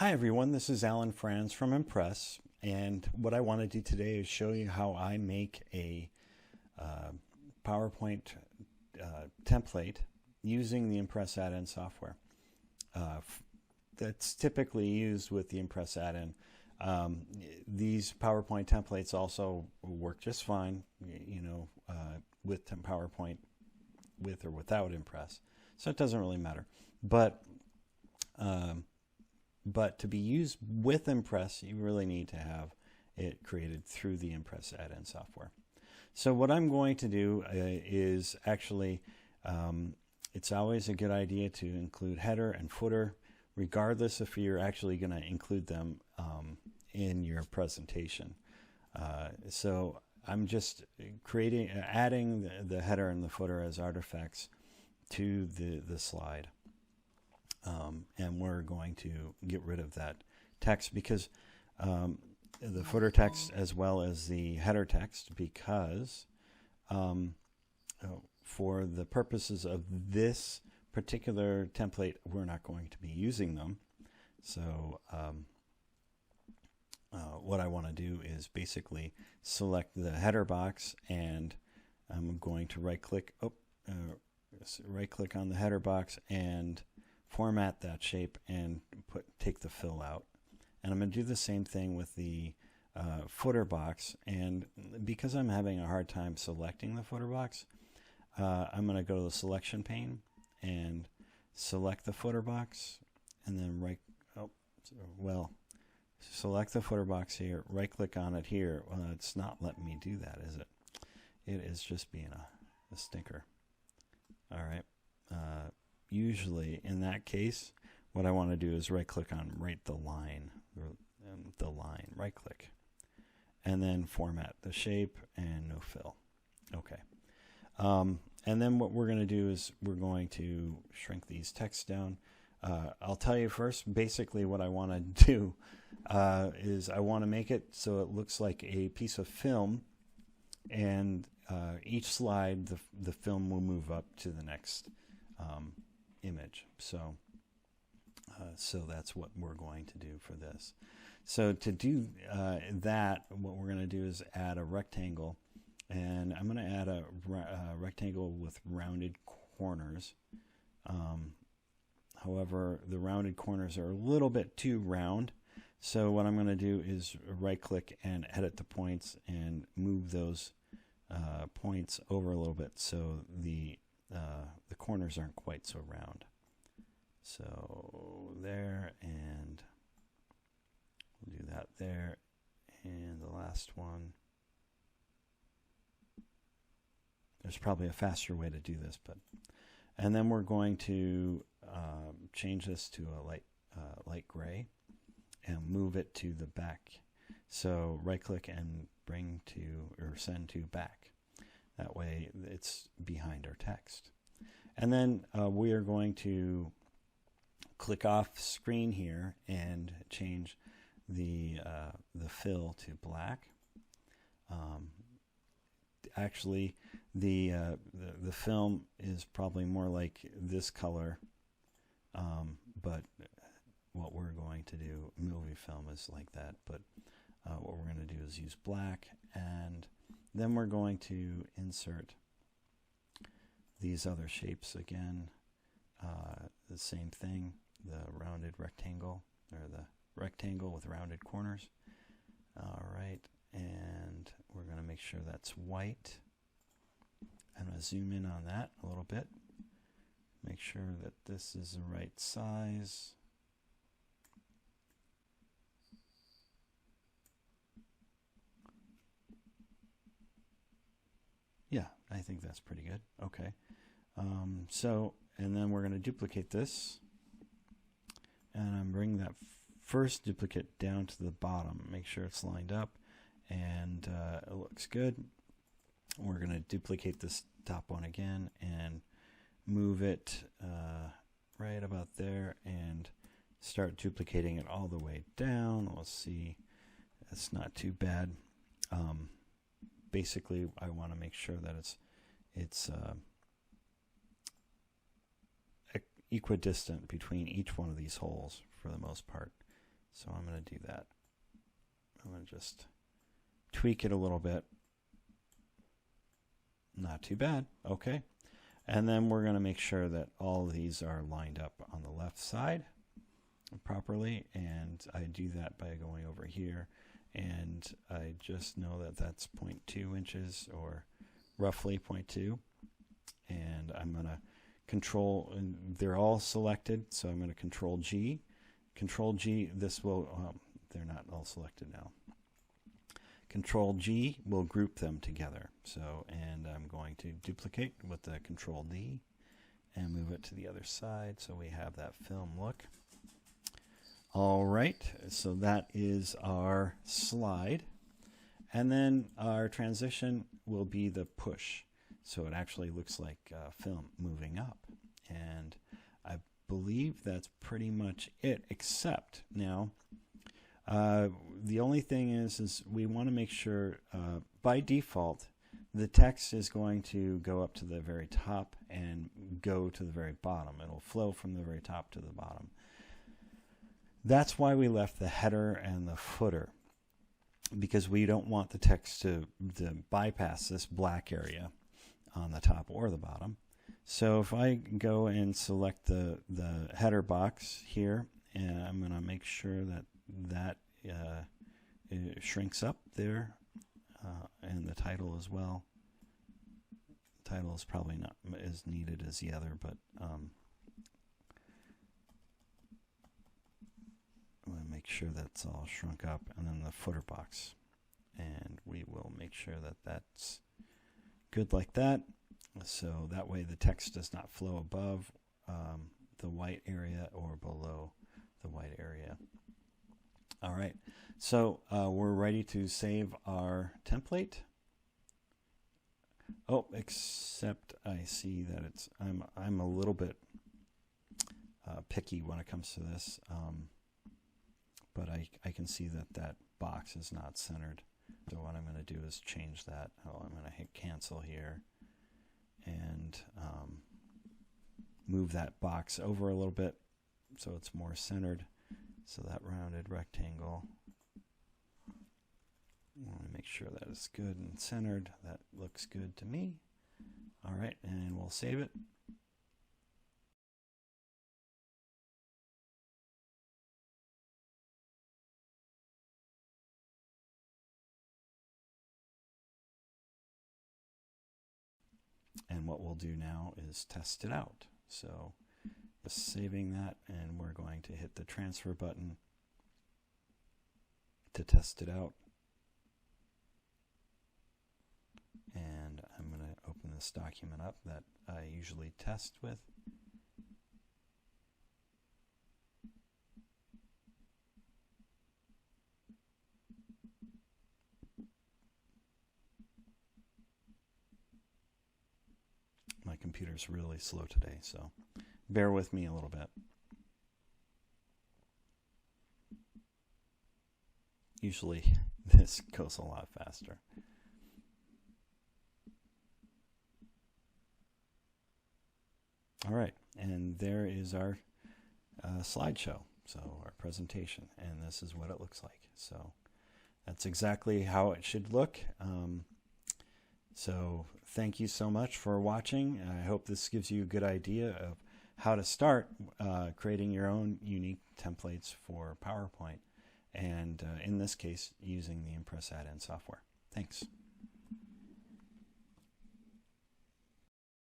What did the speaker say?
Hi everyone, this is Alan Franz from ImPPres, and what I want to do today is show you how I make a PowerPoint template using the ImPPres add-in software. That's typically used with the ImPPres add-in. These PowerPoint templates also work just fine, with PowerPoint with or without ImPPres, so it doesn't really matter. But to be used with ImPPres, you really need to have it created through the ImPPres add-in software. So what I'm going to do is actually, it's always a good idea to include header and footer, regardless if you're actually going to include them in your presentation. So I'm just adding the header and the footer as artifacts to the slide. And we're going to get rid of that text because the footer text as well as the header text, because for the purposes of this particular template, we're not going to be using them. So what I want to do is basically select the header box, and I'm going to right-click on the header box and format that shape and take the fill out. And I'm going to do the same thing with the footer box, and because I'm having a hard time selecting the footer box, I'm going to go to the selection pane and select the footer box, and then select the footer box here, right click on it here. Well, it's not letting me do that, is it? It is just being a stinker. All right. Usually in that case, what I want to do is right click on the line, right click, and then format the shape and no fill. Okay. And then what we're going to do is we're going to shrink these texts down. I'll tell you first, basically what I want to do is I want to make it so it looks like a piece of film, and each slide the film will move up to the next image. So that's what we're going to do for this. So to do that, what we're going to do is add a rectangle, and I'm going to add a rectangle with rounded corners. However, the rounded corners are a little bit too round, so what I'm going to do is right click and edit the points and move those points over a little bit so the corners aren't quite so round. So there, and we'll do that there, and the last one. There's probably a faster way to do this, and then we're going to change this to a light gray and move it to the back. So right click and bring to or send to back. That way it's behind our text. And then we are going to click off screen here and change the fill to black. Actually, the film is probably more like this color, but what we're going to do, movie film is like that, but what we're going to do is use black, and then we're going to insert these other shapes again, the same thing, the rounded rectangle, or the rectangle with rounded corners. All right, and we're going to make sure that's white. I'm going to zoom in on that a little bit, make sure that this is the right size. Yeah, I think that's pretty good. Okay. And then we're going to duplicate this, and I'm bringing that first duplicate down to the bottom. Make sure it's lined up, and it looks good. We're going to duplicate this top one again and move it right about there, and start duplicating it all the way down. Let's see. That's not too bad. Basically, I want to make sure that it's equidistant between each one of these holes for the most part. So I'm going to do that. I'm going to just tweak it a little bit. Not too bad. Okay. And then we're going to make sure that all of these are lined up on the left side properly. And I do that by going over here. And I just know that that's 0.2 inches or roughly 0.2. And I'm going to control, and they're all selected. So I'm going to control G. Control G, this will, they're not all selected now. Control G will group them together. So, and I'm going to duplicate with the Control D and move it to the other side so we have that film look. All right, so that is our slide. And then our transition will be the push. So it actually looks like film moving up. And I believe that's pretty much it, except now, the only thing is we want to make sure by default the text is going to go up to the very top and go to the very bottom. It'll flow from the very top to the bottom. That's why we left the header and the footer, because we don't want the text to bypass this black area on the top or the bottom. So if I go and select the header box here, and I'm going to make sure that it shrinks up there, and the title as well. The title is probably not as needed as the other, but I'm going to make sure that's all shrunk up, and then the footer box. And we will make sure that that's good like that. So that way the text does not flow above the white area or below the white area. All right, so we're ready to save our template. Oh, except I see that it's I'm a little bit picky when it comes to this, but I can see that box is not centered. So what I'm going to do is change that. Oh, I'm going to hit cancel here and move that box over a little bit so it's more centered. So that rounded rectangle, I want to make sure that it's good and centered. That looks good to me. All right, and we'll save it. And what we'll do now is test it out. So just saving that, and we're going to hit the transfer button to test it out. And I'm going to open this document up that I usually test with. My computer's really slow today, so bear with me a little bit. Usually this goes a lot faster. All right, and there is our slideshow, so our presentation, and this is what it looks like. So that's exactly how it should look. So thank you so much for watching. I hope this gives you a good idea of how to start creating your own unique templates for PowerPoint, and in this case, using the ImPPres add-in software. Thanks.